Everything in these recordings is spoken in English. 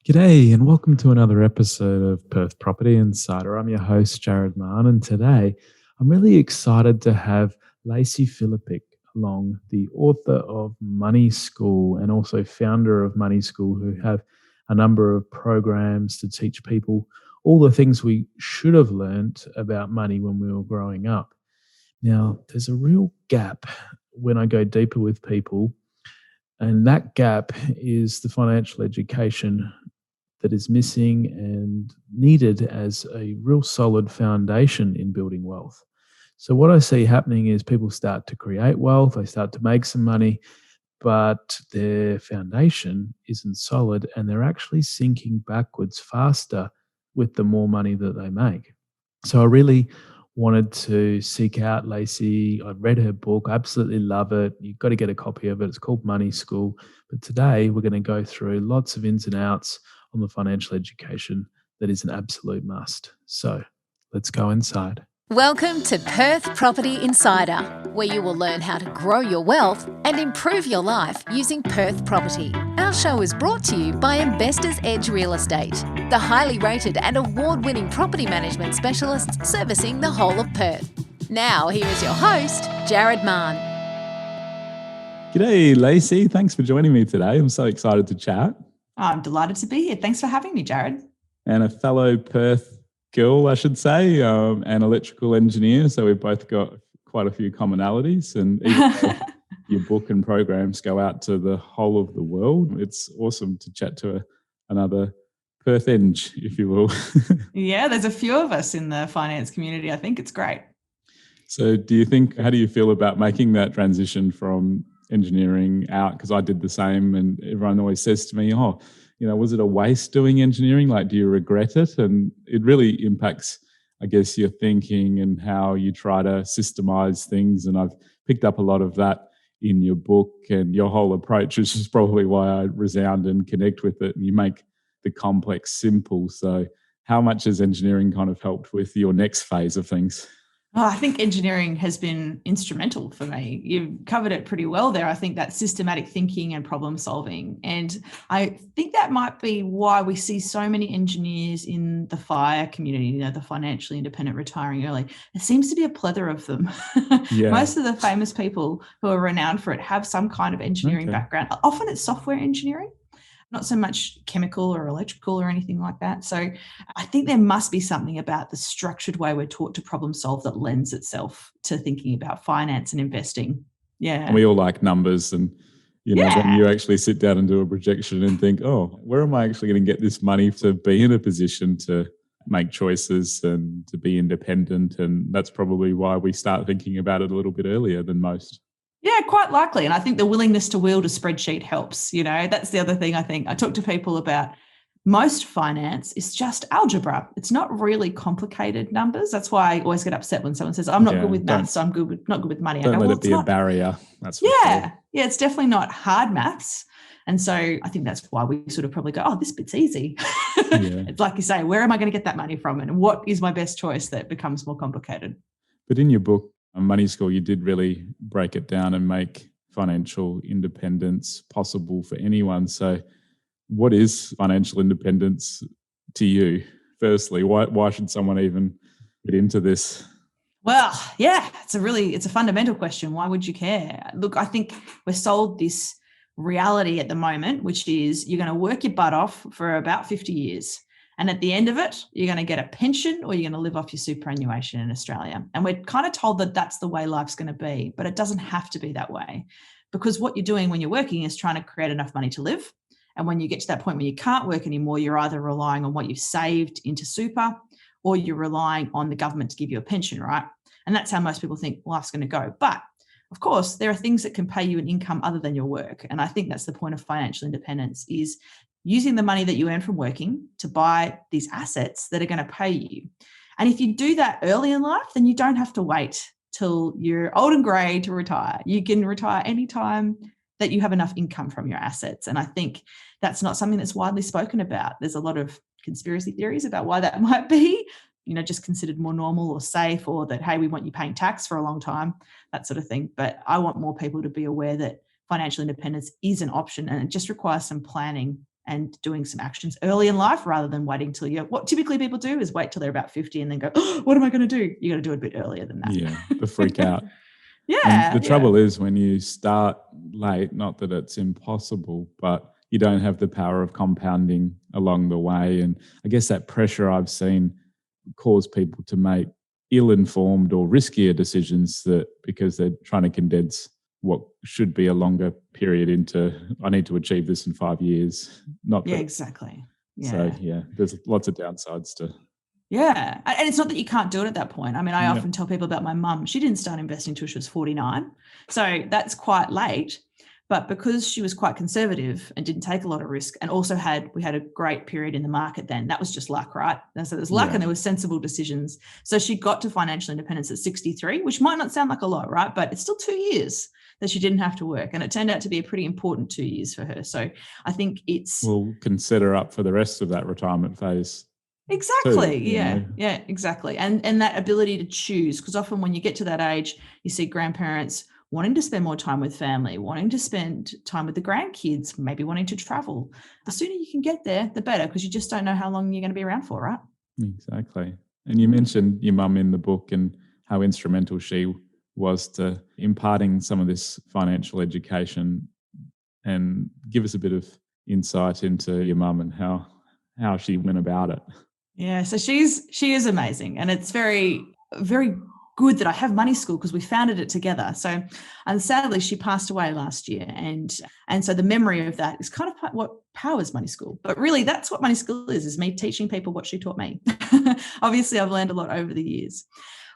G'day, and welcome to another episode of Perth Property Insider. I'm your host, Jared Mann, and today I'm really excited to have Lacey Filipich along, the author of Money School and also founder of Money School, who have a number of programs to teach people all the things we should have learned about money when we were growing up. Now, there's a real gap when I go deeper with people, and that gap is the financial education that is missing and needed as a real solid foundation in building wealth. So what I see happening is people start to create wealth, they start to make some money, but their foundation isn't solid and they're actually sinking backwards faster with the more money that they make. So I really wanted to seek out Lacey. I'd read her book, I absolutely love it. You've got to get a copy of it. It's called Money School. But today we're going to go through lots of ins and outs on the financial education that is an absolute must. So let's go inside. Welcome to Perth Property Insider, where you will learn how to grow your wealth and improve your life using Perth property. Our show is brought to you by Investors Edge Real Estate, the highly rated and award-winning property management specialists servicing the whole of Perth. Now, here is your host, Jared Mann. G'day, Lacey. Thanks for joining me today. I'm so excited to chat. I'm delighted to be here. Thanks for having me, Jared. And a fellow Perth girl, I should say, an electrical engineer. So we've both got quite a few commonalities. And even though your book and programs go out to the whole of the world, it's awesome to chat to another Perth Eng, if you will. Yeah, there's a few of us in the finance community. I think it's great. So how do you feel about making that transition from engineering out? Because I did the same, and everyone always says to me, was it a waste doing engineering? Like, do you regret it? And it really impacts, I guess, your thinking and how you try to systemize things. And I've picked up a lot of that in your book and your whole approach, which is probably why I resound and connect with it. And you make the complex simple. So how much has engineering kind of helped with your next phase of things? Oh, I think engineering has been instrumental for me. You've covered it pretty well there. I think that systematic thinking and problem solving. And I think that might be why we see so many engineers in the FIRE community, the financially independent retiring early. There seems to be a plethora of them. Yeah. Most of the famous people who are renowned for it have some kind of engineering background. Often it's software engineering, not so much chemical or electrical or anything like that. So I think there must be something about the structured way we're taught to problem solve that lends itself to thinking about finance and investing. Yeah. And we all like numbers, and when you actually sit down and do a projection and think, where am I actually going to get this money to be in a position to make choices and to be independent? And that's probably why we start thinking about it a little bit earlier than most. Yeah, quite likely. And I think the willingness to wield a spreadsheet helps. That's the other thing I think. I talk to people about most finance is just algebra. It's not really complicated numbers. That's why I always get upset when someone says, I'm not good with maths, so I'm not good with money. Don't let it be a barrier. That's for sure. Yeah, it's definitely not hard maths. And so I think that's why we sort of probably go, this bit's easy. Yeah. It's like you say, where am I going to get that money from? And what is my best choice that becomes more complicated? But in your book, Money School, you did really break it down and make financial independence possible for anyone. So what is financial independence to you? Firstly, why should someone even get into this? Well, yeah, it's a fundamental question. Why would you care? Look, I think we're sold this reality at the moment, which is you're going to work your butt off for about 50 years. And at the end of it, you're going to get a pension or you're going to live off your superannuation in Australia. And we're kind of told that that's the way life's going to be, but it doesn't have to be that way, because what you're doing when you're working is trying to create enough money to live. And when you get to that point when you can't work anymore, you're either relying on what you've saved into super or you're relying on the government to give you a pension, right? And that's how most people think life's going to go. But of course, there are things that can pay you an income other than your work. And I think that's the point of financial independence, is using the money that you earn from working to buy these assets that are going to pay you. And if you do that early in life, then you don't have to wait till you're old and grey to retire. You can retire anytime that you have enough income from your assets. And I think that's not something that's widely spoken about. There's a lot of conspiracy theories about why that might be, just considered more normal or safe, or that, hey, we want you paying tax for a long time, that sort of thing. But I want more people to be aware that financial independence is an option, and it just requires some planning and doing some actions early in life rather than waiting till what typically people do is wait till they're about 50 and then go, oh, what am I going to do? You got to do it a bit earlier than that. Yeah, the freak out. Yeah. And the trouble is when you start late, not that it's impossible, but you don't have the power of compounding along the way. And I guess that pressure I've seen cause people to make ill-informed or riskier decisions because they're trying to condense what should be a longer period into, I need to achieve this in 5 years. Exactly. Yeah. So, there's lots of downsides to. Yeah. And it's not that you can't do it at that point. I mean, I often tell people about my mum. She didn't start investing until she was 49. So that's quite late. But because she was quite conservative and didn't take a lot of risk, and also we had a great period in the market then, that was just luck, right? And so there's luck and there were sensible decisions. So she got to financial independence at 63, which might not sound like a lot, right? But it's still 2 years that she didn't have to work. And it turned out to be a pretty important 2 years for her. So I think we'll consider up for the rest of that retirement phase. Exactly. Too, yeah, exactly. And that ability to choose, because often when you get to that age, you see grandparents wanting to spend more time with family, wanting to spend time with the grandkids, maybe wanting to travel. The sooner you can get there, the better, because you just don't know how long you're going to be around for, right? Exactly. And you mentioned your mum in the book and how instrumental she was to imparting some of this financial education, and give us a bit of insight into your mum and how she went about it. Yeah, so she is amazing, and it's very, very good that I have Money School because we founded it together. So, and sadly, she passed away last year, and so the memory of that is kind of what powers Money School. But really, that's what Money School is me teaching people what she taught me. Obviously, I've learned a lot over the years,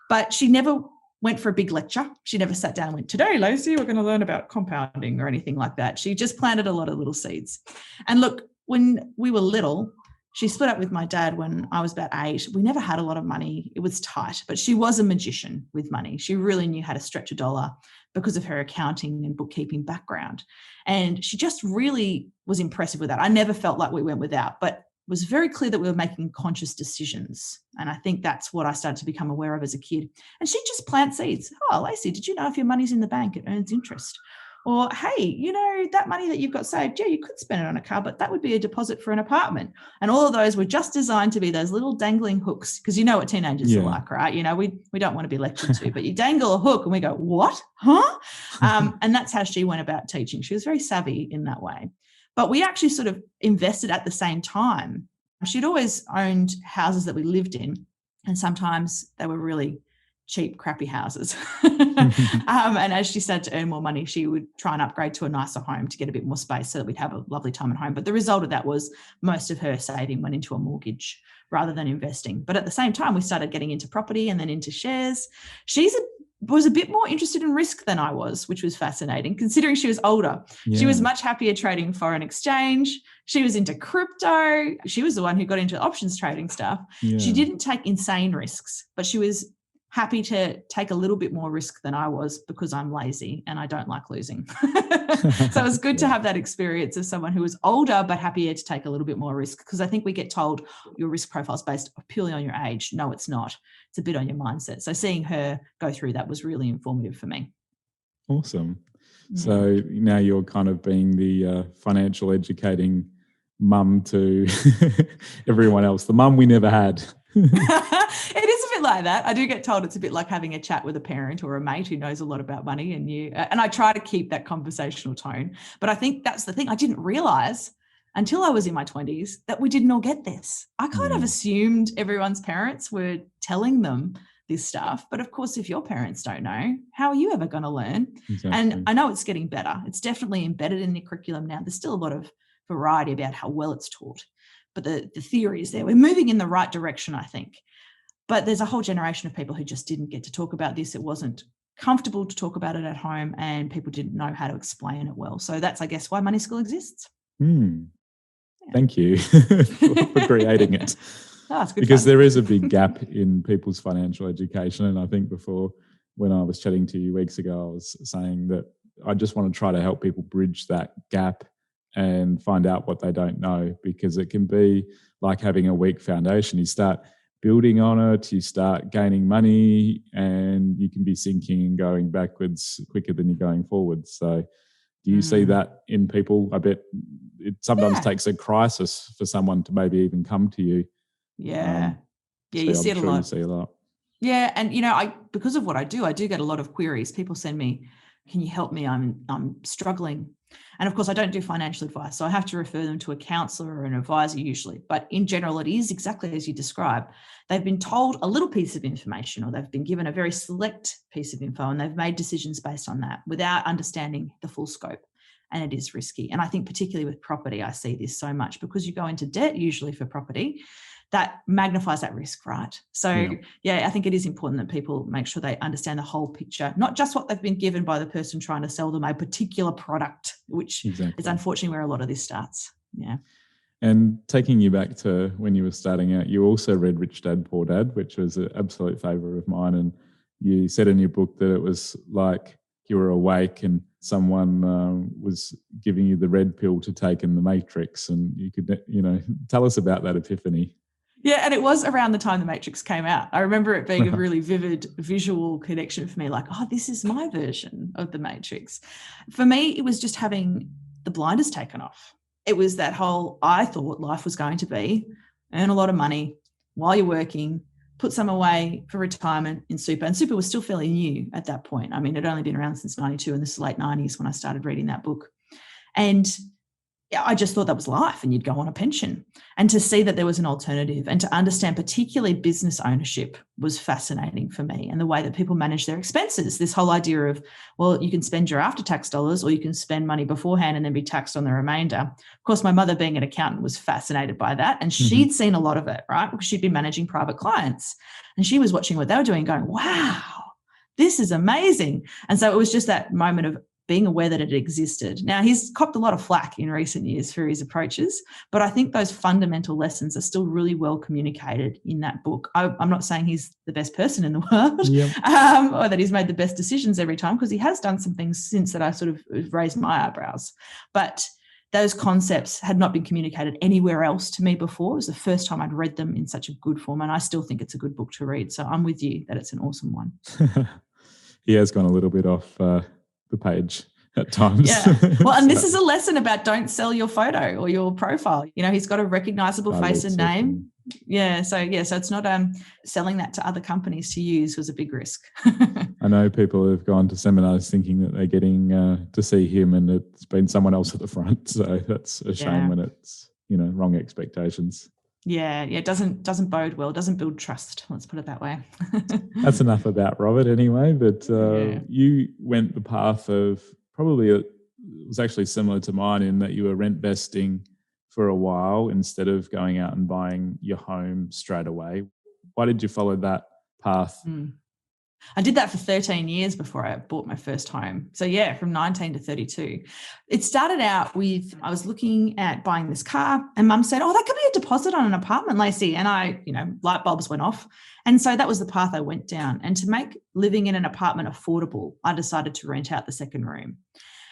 but she never went for a big lecture. She never sat down and went, today, Lacey, we're going to learn about compounding or anything like that. She just planted a lot of little seeds. And look, when we were little, she split up with my dad when I was about 8. We never had a lot of money. It was tight, but she was a magician with money. She really knew how to stretch a dollar because of her accounting and bookkeeping background. And she just really was impressive with that. I never felt like we went without, but it was very clear that we were making conscious decisions. And I think that's what I started to become aware of as a kid. And she'd just plant seeds. Oh, Lacey, did you know if your money's in the bank, it earns interest? Or, hey, that money that you've got saved, you could spend it on a car, but that would be a deposit for an apartment. And all of those were just designed to be those little dangling hooks, because you know what teenagers are like, right? We don't want to be lectured to, but you dangle a hook and we go, what? Huh? And that's how she went about teaching. She was very savvy in that way. But we actually sort of invested at the same time. She'd always owned houses that we lived in, and sometimes they were really cheap, crappy houses. And as she started to earn more money, she would try and upgrade to a nicer home to get a bit more space so that we'd have a lovely time at home. But the result of that was most of her saving went into a mortgage rather than investing. But at the same time, we started getting into property and then into shares. Was a bit more interested in risk than I was, which was fascinating considering she was older. Yeah. She was much happier trading foreign exchange. She was into crypto. She was the one who got into options trading stuff. Yeah. She didn't take insane risks, but she was happy to take a little bit more risk than I was because I'm lazy and I don't like losing. So it was good to have that experience of someone who was older but happier to take a little bit more risk, because I think we get told your risk profile is based purely on your age. No, it's not. It's a bit on your mindset. So seeing her go through that was really informative for me. Awesome. So now you're kind of being the financial educating mum to everyone else, the mum we never had. It is a bit like that. I do get told it's a bit like having a chat with a parent or a mate who knows a lot about money, and I try to keep that conversational tone. But I think that's the thing. I didn't realize until I was in my 20s that we didn't all get this. I kind of assumed everyone's parents were telling them this stuff. But of course, if your parents don't know, how are you ever going to learn? Exactly. And I know it's getting better. It's definitely embedded in the curriculum now. There's still a lot of variety about how well it's taught. But the theory is there. We're moving in the right direction, I think. But there's a whole generation of people who just didn't get to talk about this. It wasn't comfortable to talk about it at home, and people didn't know how to explain it well. So that's, I guess, why Money School exists. Thank you for creating it. It's good because fun. There is a big gap in people's financial education. And I think before, when I was chatting to you weeks ago, I was saying that I just want to try to help people bridge that gap and find out what they don't know, because it can be like having a weak foundation. You start building on it, you start gaining money, and you can be sinking and going backwards quicker than you're going forward. So Do you see that in people? I bet it sometimes Yeah. takes a crisis for someone to maybe even come to you. Yeah. So You see I'm it a sure you lot. see a lot. Yeah. And, because of what I do get a lot of queries. People send me, can you help me? I'm struggling. And of course, I don't do financial advice. So I have to refer them to a counselor or an advisor usually. But in general, it is exactly as you describe. They've been told a little piece of information, or they've been given a very select piece of info, and they've made decisions based on that without understanding the full scope. And it is risky. And I think particularly with property, I see this so much because you go into debt usually for property. That magnifies that risk, right? So I think it is important that people make sure they understand the whole picture, not just what they've been given by the person trying to sell them a particular product, which is unfortunately where a lot of this starts. Yeah. And taking you back to when you were starting out, you also read Rich Dad, Poor Dad, which was an absolute favourite of mine. And you said in your book that it was like you were awake and someone was giving you the red pill to take in the Matrix. And you could, tell us about that epiphany. Yeah, and it was around the time The Matrix came out. I remember it being a really vivid visual connection for me, like, oh, this is my version of The Matrix. For me, it was just having the blinders taken off. It was that whole, I thought life was going to be earn a lot of money while you're working, put some away for retirement in super. And super was still fairly new at that point. I mean, it had only been around since 92, and this is late 90s when I started reading that book. And I just thought that was life, and you'd go on a pension. And to see that there was an alternative and to understand particularly business ownership was fascinating for me, and the way that people manage their expenses. This whole idea of, well, you can spend your after-tax dollars or you can spend money beforehand and then be taxed on the remainder. Of course, my mother, being an accountant, was fascinated by that, and she'd seen a lot of it, right? Because she'd been managing private clients, and she was watching what they were doing going, wow, this is amazing. And so it was just that moment of being aware that it existed. Now, he's copped a lot of flack in recent years for his approaches, but I think those fundamental lessons are still really well communicated in that book. I'm not saying he's the best person in the world or that he's made the best decisions every time, because he has done some things since that I sort of raised my eyebrows. But those concepts had not been communicated anywhere else to me before. It was the first time I'd read them in such a good form, and I still think it's a good book to read. So I'm with you that it's an awesome one. He has gone a little bit off the page at times. Yeah. Well, and this is a lesson about don't sell your photo or your profile. He's got a recognizable face and name. So it's not selling that to other companies to use was a big risk. I know people have gone to seminars thinking that they're getting to see him, and it's been someone else at the front. So that's a shame when it's wrong expectations. Yeah, it doesn't bode well, doesn't build trust. Let's put it that way. That's enough about Robert anyway, but you went the path of it was actually similar to mine in that you were rentvesting for a while instead of going out and buying your home straight away. Why did you follow that path? I did that for 13 years before I bought my first home. So from 19 to 32. It started out with, I was looking at buying this car, and Mum said, oh, that could be a deposit on an apartment, Lacey. And light bulbs went off. And so that was the path I went down. And to make living in an apartment affordable, I decided to rent out the second room.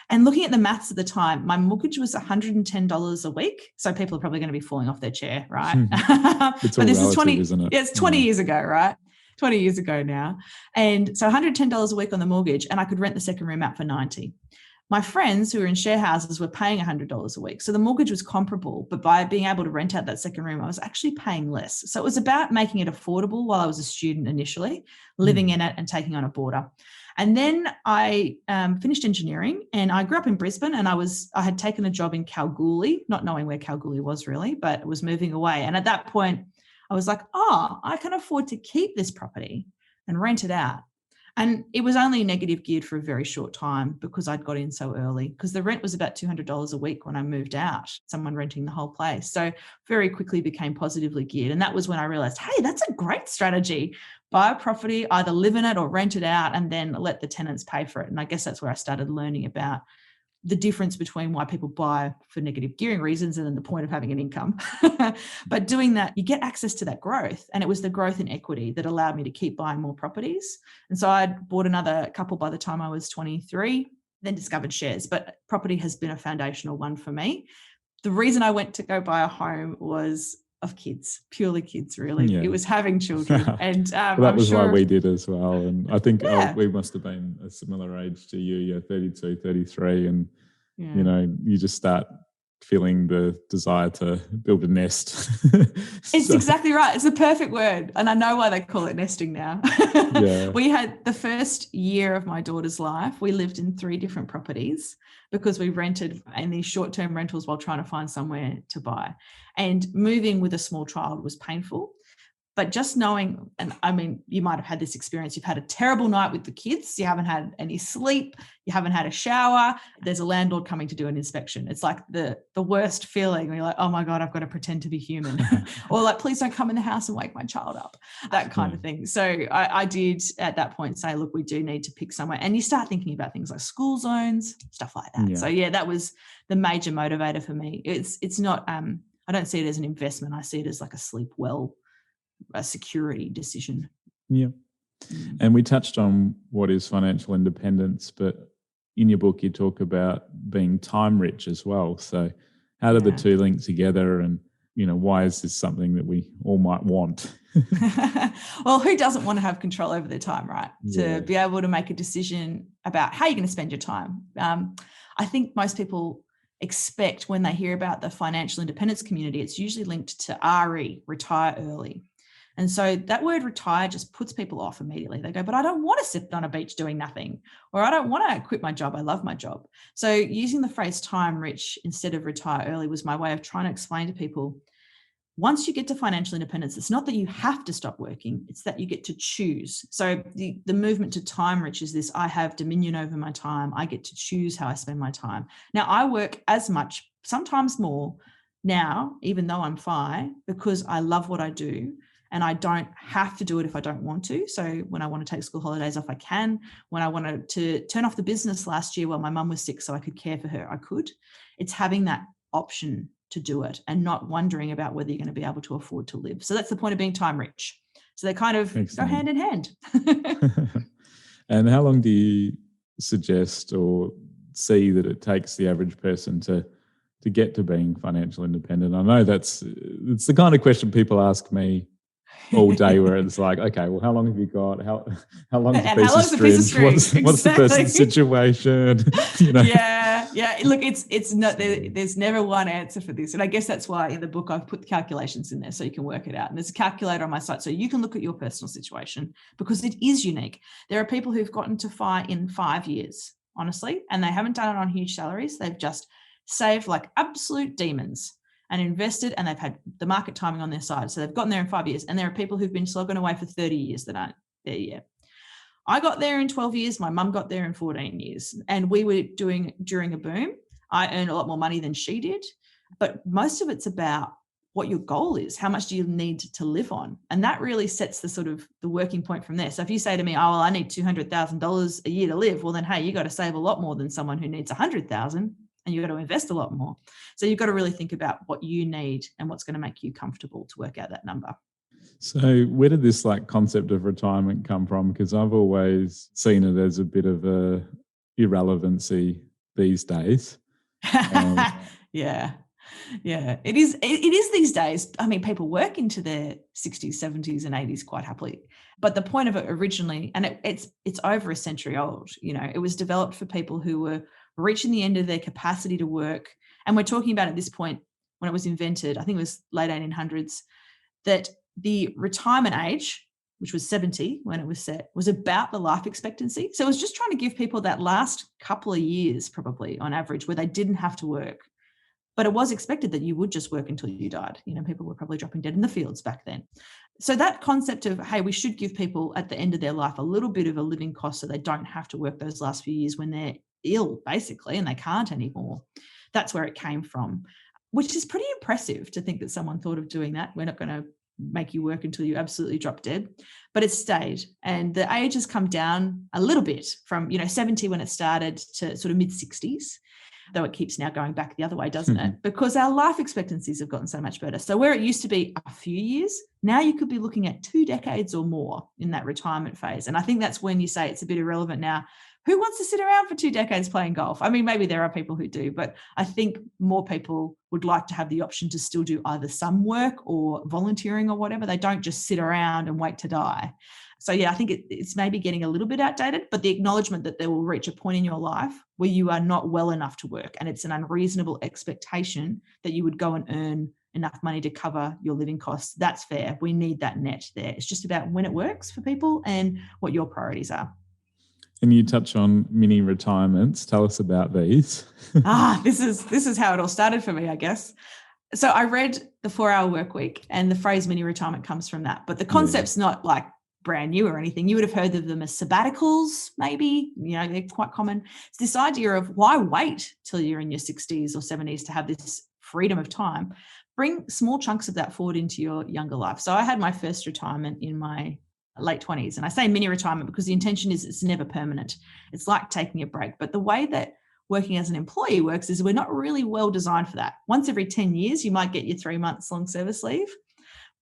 And looking at the maths at the time, my mortgage was $110 a week. So people are probably going to be falling off their chair, right? It's all relative, 20, isn't it? Yeah, it's 20 years ago, right? 20 years ago now. And so $110 a week on the mortgage, and I could rent the second room out for $90. My friends who were in share houses were paying $100 a week. So the mortgage was comparable, but by being able to rent out that second room, I was actually paying less. So it was about making it affordable while I was a student initially, living in it and taking on a boarder. And then I finished engineering, and I grew up in Brisbane, and I had taken a job in Kalgoorlie, not knowing where Kalgoorlie was really, but was moving away. And at that point, I was like, I can afford to keep this property and rent it out. And it was only negative geared for a very short time because I'd got in so early, because the rent was about $200 a week when I moved out, someone renting the whole place. So very quickly became positively geared. And that was when I realized, hey, that's a great strategy. Buy a property, either live in it or rent it out, and then let the tenants pay for it. And I guess that's where I started learning about the difference between why people buy for negative gearing reasons and then the point of having an income. But doing that, you get access to that growth. And it was the growth in equity that allowed me to keep buying more properties. And so I'd bought another couple by the time I was 23, then discovered shares. But property has been a foundational one for me. The reason I went to go buy a home was of kids, purely kids, really. Yeah. It was having children. And that was why we did as well. And I think we must have been a similar age to you, 32, 33. And Yeah. you just start feeling the desire to build a nest. It's So, exactly right. It's the perfect word. And I know why they call it nesting now. yeah. We had the first year of my daughter's life, we lived in 3 different properties because we rented in these short-term rentals while trying to find somewhere to buy. And moving with a small child was painful. But just knowing, and I mean, you might have had this experience, you've had a terrible night with the kids, you haven't had any sleep, you haven't had a shower, there's a landlord coming to do an inspection. It's like the worst feeling where you're like, oh my God, I've got to pretend to be human. Or like, please don't come in the house and wake my child up, that kind of thing. So I did at that point say, look, we do need to pick somewhere. And you start thinking about things like school zones, stuff like that. Yeah. So yeah, that was the major motivator for me. It's not, I don't see it as an investment. I see it as like a security decision. Yeah. And we touched on what is financial independence, but in your book, you talk about being time rich as well. So how do the two link together, and, why is this something that we all might want? Well, who doesn't want to have control over their time, right? Yeah. To be able to make a decision about how you're going to spend your time. I think most people expect when they hear about the financial independence community, it's usually linked to RE, retire early. And so that word retire just puts people off immediately. They go, but I don't want to sit on a beach doing nothing, or I don't want to quit my job. I love my job. So using the phrase time rich instead of retire early was my way of trying to explain to people, once you get to financial independence, it's not that you have to stop working, it's that you get to choose. So the movement to time rich is this: I have dominion over my time. I get to choose how I spend my time. Now, I work as much, sometimes more now, even though I'm FI, because I love what I do. And I don't have to do it if I don't want to. So when I want to take school holidays off, I can. When I wanted to turn off the business last year while my mum was sick so I could care for her, I could. It's having that option to do it and not wondering about whether you're going to be able to afford to live. So that's the point of being time rich. So they kind of go hand in hand. And how long do you suggest or see that it takes the average person to get to being financial independent? I know it's the kind of question people ask me all day, where it's like, okay, well, how long have you got? How long is a piece of string? What's the person's situation? Yeah. Look, it's not there's never one answer for this, and I guess that's why in the book I've put calculations in there so you can work it out. And there's a calculator on my site so you can look at your personal situation, because it is unique. There are people who've gotten to FI in 5 years, honestly, and they haven't done it on huge salaries. They've just saved like absolute demons and invested, and they've had the market timing on their side. So they've gotten there in 5 years. And there are people who've been slogging away for 30 years that aren't there yet. I got there in 12 years. My mum got there in 14 years. And we were doing during a boom. I earned a lot more money than she did. But most of it's about what your goal is. How much do you need to live on? And that really sets the sort of the working point from there. So if you say to me, oh, well, I need $200,000 a year to live. Well, then, hey, you got to save a lot more than someone who needs 100,000. And you've got to invest a lot more. So you've got to really think about what you need and what's going to make you comfortable to work out that number. So where did this concept of retirement come from? Because I've always seen it as a bit of a irrelevancy these days. Yeah. It is these days. I mean, people work into their 60s, 70s and 80s quite happily. But the point of it originally, and it's over a century old, it was developed for people who were reaching the end of their capacity to work. And we're talking about at this point, when it was invented, I think it was late 1800s, that the retirement age, which was 70 when it was set, was about the life expectancy. So it was just trying to give people that last couple of years, probably on average, where they didn't have to work. But it was expected that you would just work until you died. People were probably dropping dead in the fields back then. So that concept of, hey, we should give people at the end of their life a little bit of a living cost so they don't have to work those last few years when they're ill, basically, and they can't anymore. That's where it came from, which is pretty impressive to think that someone thought of doing that. We're not going to make you work until you absolutely drop dead, but it stayed. And the age has come down a little bit from, 70 when it started to sort of mid 60s, though it keeps now going back the other way, doesn't it? Because our life expectancies have gotten so much better. So where it used to be a few years, now you could be looking at 2 decades or more in that retirement phase. And I think that's when you say it's a bit irrelevant now. Who wants to sit around for 2 decades playing golf? I mean, maybe there are people who do, but I think more people would like to have the option to still do either some work or volunteering or whatever. They don't just sit around and wait to die. So yeah, I think it's maybe getting a little bit outdated, but the acknowledgement that there will reach a point in your life where you are not well enough to work, and it's an unreasonable expectation that you would go and earn enough money to cover your living costs. That's fair. We need that net there. It's just about when it works for people and what your priorities are. And you touch on mini retirements. Tell us about these. This is how it all started for me, I guess. So I read The 4-Hour Workweek, and the phrase mini retirement comes from that. But the concept's not like brand new or anything. You would have heard of them as sabbaticals, maybe. They're quite common. It's this idea of why wait till you're in your 60s or 70s to have this freedom of time. Bring small chunks of that forward into your younger life. So I had my first retirement in my late 20s. And I say mini retirement because the intention is it's never permanent. It's like taking a break. But the way that working as an employee works is we're not really well designed for that. Once every 10 years, you might get your 3 months long service leave.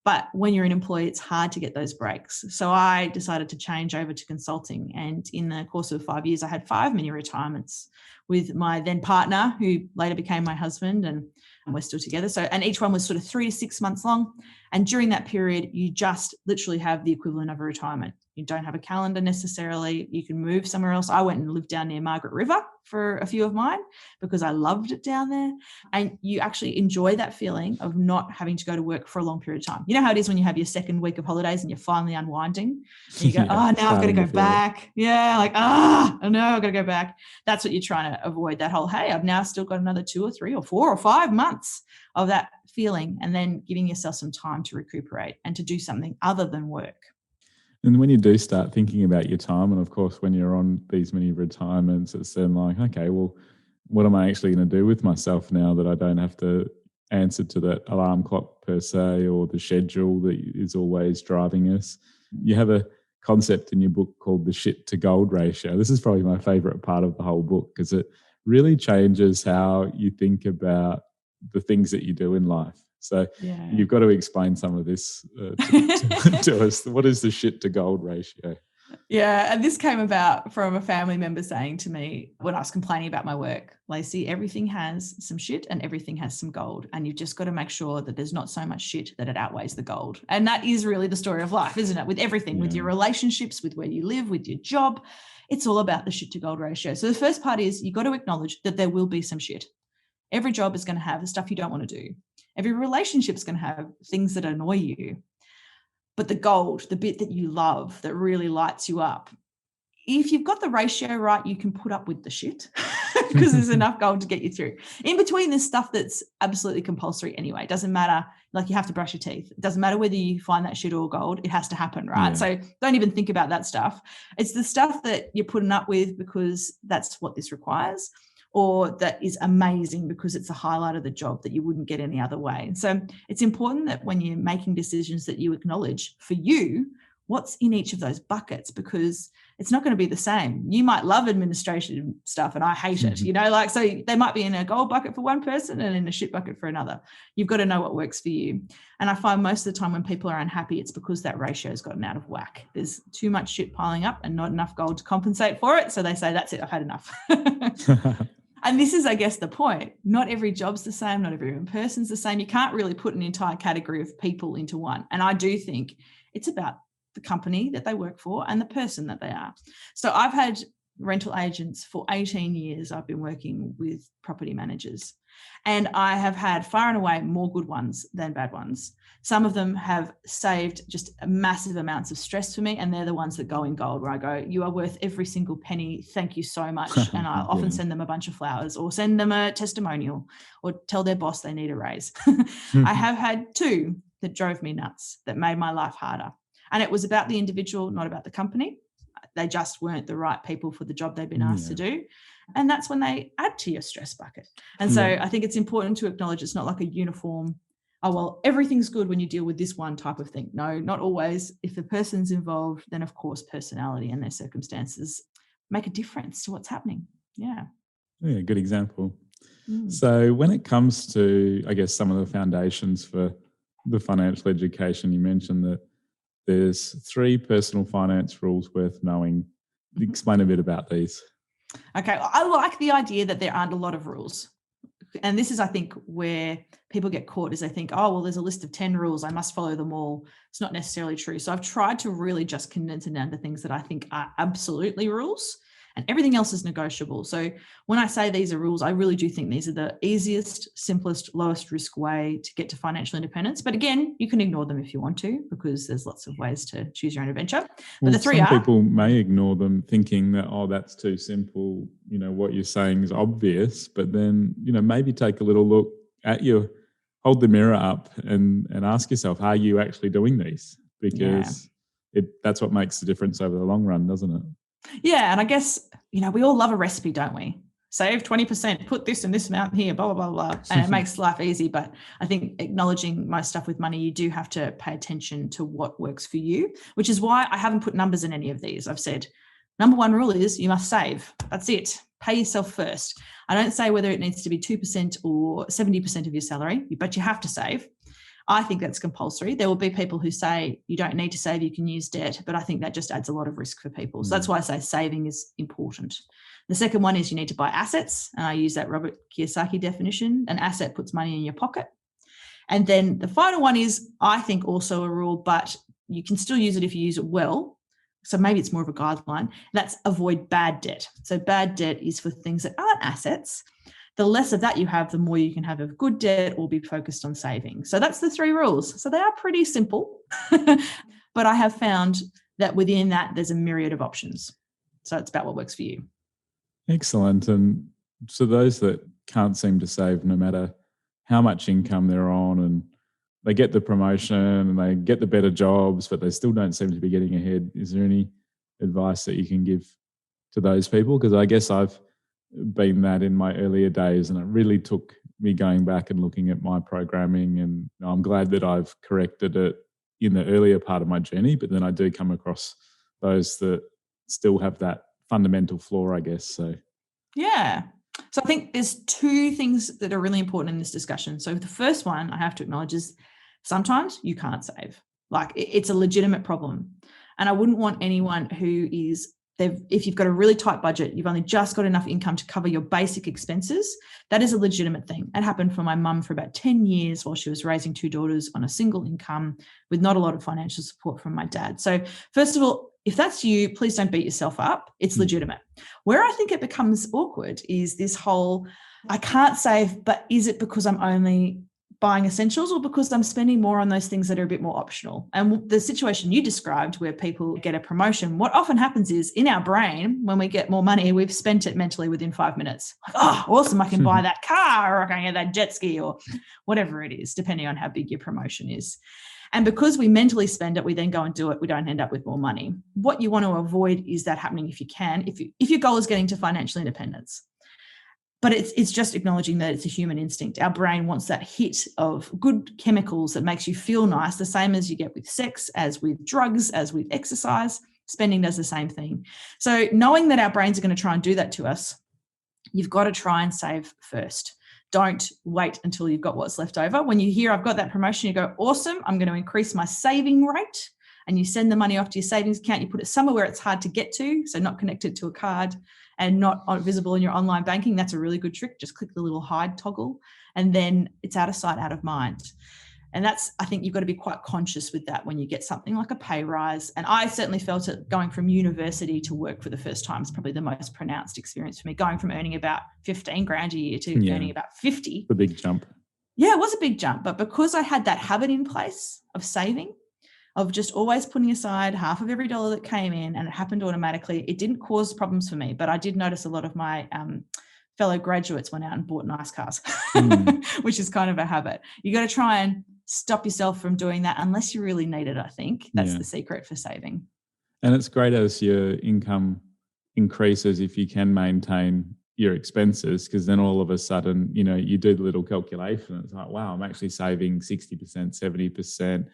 But when you're an employee, it's hard to get those breaks. So I decided to change over to consulting. And in the course of 5 years, I had 5 mini retirements with my then partner, who later became my husband, and we're still together. So, and each one was sort of 3 to 6 months long. And during that period, you just literally have the equivalent of a retirement. You don't have a calendar necessarily. You can move somewhere else. I went and lived down near Margaret River for a few of mine because I loved it down there. And you actually enjoy that feeling of not having to go to work for a long period of time. You know how it is when you have your second week of holidays and you're finally unwinding and you go, now I've got to go back. Yeah, like, I know I've got to go back. That's what you're trying to avoid, that whole, hey, I've now still got another 2 or 3 or 4 or 5 months of that feeling, and then giving yourself some time to recuperate and to do something other than work. And when you do start thinking about your time, and of course, when you're on these mini retirements, it's then like, okay, well, what am I actually going to do with myself now that I don't have to answer to that alarm clock per se, or the schedule that is always driving us? You have a concept in your book called the shit to gold ratio. This is probably my favorite part of the whole book because it really changes how you think about the things that you do in life. So you've got to explain some of this to us. What is the shit to gold ratio? Yeah, and this came about from a family member saying to me when I was complaining about my work, Lacey, everything has some shit and everything has some gold. And you've just got to make sure that there's not so much shit that it outweighs the gold. And that is really the story of life, isn't it? With everything, with your relationships, with where you live, with your job, it's all about the shit to gold ratio. So the first part is you've got to acknowledge that there will be some shit. Every job is going to have the stuff you don't want to do. Every relationship is going to have things that annoy you. But the gold, the bit that you love, that really lights you up, if you've got the ratio right, you can put up with the shit because there's enough gold to get you through. In between, there's stuff that's absolutely compulsory anyway. It doesn't matter, like you have to brush your teeth. It doesn't matter whether you find that shit or gold. It has to happen, right? Yeah. So don't even think about that stuff. It's the stuff that you're putting up with because that's what this requires, or that is amazing because it's a highlight of the job that you wouldn't get any other way. So it's important that when you're making decisions that you acknowledge for you what's in each of those buckets, because it's not going to be the same. You might love administration stuff and I hate it, so they might be in a gold bucket for one person and in a shit bucket for another. You've got to know what works for you. And I find most of the time when people are unhappy, it's because that ratio has gotten out of whack. There's too much shit piling up and not enough gold to compensate for it. So they say, that's it, I've had enough. And this is, I guess, the point. Not every job's the same. Not every person's the same. You can't really put an entire category of people into one. And I do think it's about the company that they work for and the person that they are. So I've had rental agents for 18 years. I've been working with property managers, and I have had far and away more good ones than bad ones. Some of them have saved just massive amounts of stress for me, and they're the ones that go in gold, where I go, you are worth every single penny. Thank you so much. And I often send them a bunch of flowers or send them a testimonial or tell their boss they need a raise. I have had 2 that drove me nuts, that made my life harder. And it was about the individual, not about the company. They just weren't the right people for the job they've been asked to do. And that's when they add to your stress bucket. And so I think it's important to acknowledge it's not like a uniform, oh, well, everything's good when you deal with this one type of thing. No, not always. If the person's involved, then of course personality and their circumstances make a difference to what's happening. Yeah, good example. So when it comes to, I guess, some of the foundations for the financial education, you mentioned that there's 3 personal finance rules worth knowing. Explain a bit about these. Okay, I like the idea that there aren't a lot of rules. and this is, I think, where people get caught, is they think, oh, well, there's a list of 10 rules, I must follow them all. It's not necessarily true. So I've tried to really just condense it down to things that I think are absolutely rules, and everything else is negotiable. So when I say these are rules, I really do think these are the easiest, simplest, lowest risk way to get to financial independence. But again, you can ignore them if you want to, because there's lots of ways to choose your own adventure. But the three some are... people may ignore them thinking that, oh, that's too simple. What you're saying is obvious, but then, maybe take a little look at hold the mirror up and ask yourself, are you actually doing these? Because that's what makes the difference over the long run, doesn't it? Yeah. And I guess, we all love a recipe, don't we? Save 20%, put this and this amount here, blah, blah, blah, blah. And it makes life easy. But I think acknowledging most stuff with money, you do have to pay attention to what works for you, which is why I haven't put numbers in any of these. I've said, number one rule is you must save. That's it. Pay yourself first. I don't say whether it needs to be 2% or 70% of your salary, but you have to save. I think that's compulsory. There will be people who say you don't need to save, you can use debt, but I think that just adds a lot of risk for people. So that's why I say saving is important. The second one is you need to buy assets. And I use that Robert Kiyosaki definition. An asset puts money in your pocket. And then the final one is, I think, also a rule, but you can still use it if you use it well. So maybe it's more of a guideline. That's avoid bad debt. So bad debt is for things that aren't assets. The less of that you have, the more you can have of good debt or be focused on saving. So that's the three rules. So they are pretty simple, but I have found that within that, there's a myriad of options. So it's about what works for you. Excellent. And so those that can't seem to save, no matter how much income they're on, and they get the promotion and they get the better jobs, but they still don't seem to be getting ahead, is there any advice that you can give to those people? Because I guess I've been that in my earlier days, and it really took me going back and looking at my programming, and I'm glad that I've corrected it in the earlier part of my journey, but then I do come across those that still have that fundamental flaw, I guess. So I think there's two things that are really important in this discussion. So the first one I have to acknowledge is sometimes you can't save. Like, it's a legitimate problem, and I wouldn't want anyone who is if you've got a really tight budget, you've only just got enough income to cover your basic expenses, that is a legitimate thing. It happened for my mum for about 10 years while she was raising two daughters on a single income with not a lot of financial support from my dad. So first of all, if that's you, please don't beat yourself up. It's legitimate. Where I think it becomes awkward is this whole, I can't save, but is it because I'm only buying essentials or because I'm spending more on those things that are a bit more optional? And the situation you described where people get a promotion, what often happens is in our brain, when we get more money, we've spent it mentally within 5 minutes. Like, oh, awesome, I can buy that car, or I can get that jet ski, or whatever it is, depending on how big your promotion is. And because we mentally spend it, we then go and do it, we don't end up with more money. What you want to avoid is that happening if you can, if your goal is getting to financial independence. But it's just acknowledging that it's a human instinct. Our brain wants that hit of good chemicals that makes you feel nice, the same as you get with sex, as with drugs, as with exercise. Spending does the same thing. So knowing that our brains are going to try and do that to us, you've got to try and save first. Don't wait until you've got what's left over. When you hear I've got that promotion, you go, awesome, I'm going to increase my saving rate. And you send the money off to your savings account. You put it somewhere where it's hard to get to, so not connected to a card and not visible in your online banking. That's a really good trick. Just click the little hide toggle, and then it's out of sight, out of mind. And that's, I think you've got to be quite conscious with that when you get something like a pay rise. And I certainly felt it going from university to work for the first time is probably the most pronounced experience for me, going from earning about 15 grand a year to earning about 50. A big jump. Yeah, it was a big jump. But because I had that habit in place of saving, of just always putting aside half of every dollar that came in, and it happened automatically, it didn't cause problems for me. But I did notice a lot of my fellow graduates went out and bought nice cars, which is kind of a habit. You got to try and stop yourself from doing that unless you really need it, I think. That's the secret for saving. And it's great as your income increases if you can maintain your expenses, because then all of a sudden, you do the little calculation. It's like, wow, I'm actually saving 60%, 70%.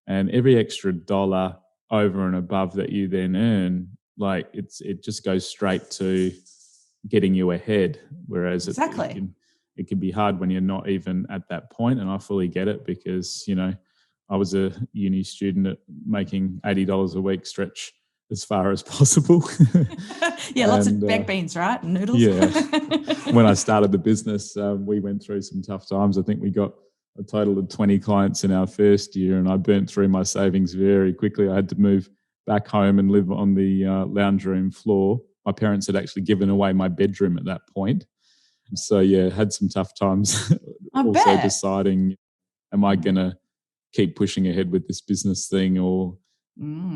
And every extra dollar over and above that you then earn, like it just goes straight to getting you ahead. Whereas it can be hard when you're not even at that point. And I fully get it, because, I was a uni student making $80 a week stretch as far as possible. Yeah, lots of And, baked beans, right? And noodles. yeah. When I started the business, we went through some tough times. I think we got a total of 20 clients in our first year, and I burnt through my savings very quickly. I had to move back home and live on the lounge room floor. My parents had actually given away my bedroom at that point. So, yeah, had some tough times. I Also bet. deciding, am I going to keep pushing ahead with this business thing? Or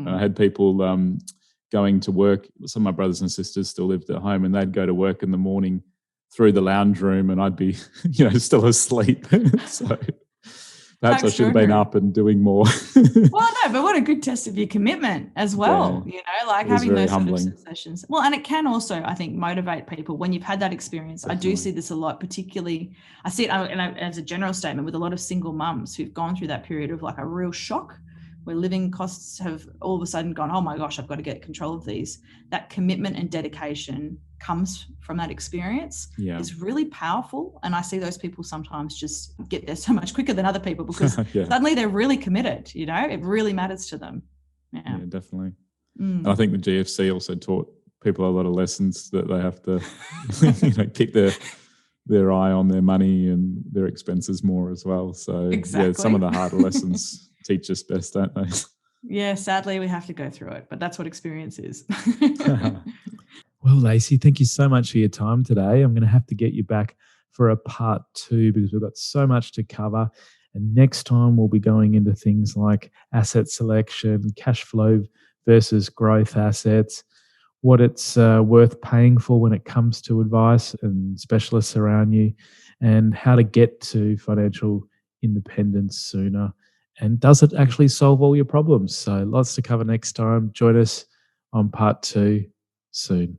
I had people going to work. Some of my brothers and sisters still lived at home, and they'd go to work in the morning through the lounge room, and I'd be, still asleep. So perhaps I should have been up and doing more. Well, no, but what a good test of your commitment as well. Yeah, Like it was having very those humbling. sort of sessions. Well, and it can also, I think, motivate people when you've had that experience. Definitely. I do see this a lot, particularly, I see it as a general statement with a lot of single mums who've gone through that period of like a real shock where living costs have all of a sudden gone, oh my gosh, I've got to get control of these. That commitment and dedication comes from that experience is really powerful. And I see those people sometimes just get there so much quicker than other people because suddenly they're really committed, it really matters to them. Yeah, definitely. And I think the GFC also taught people a lot of lessons that they have to keep their eye on their money and their expenses more as well. So exactly. Yeah, some of the harder lessons teach us best, don't they? Yeah, sadly we have to go through it, but that's what experience is. Well, Lacey, thank you so much for your time today. I'm going to have to get you back for a part 2 because we've got so much to cover. And next time we'll be going into things like asset selection, cash flow versus growth assets, what it's worth paying for when it comes to advice and specialists around you, and how to get to financial independence sooner. And does it actually solve all your problems? So lots to cover next time. Join us on part 2 soon.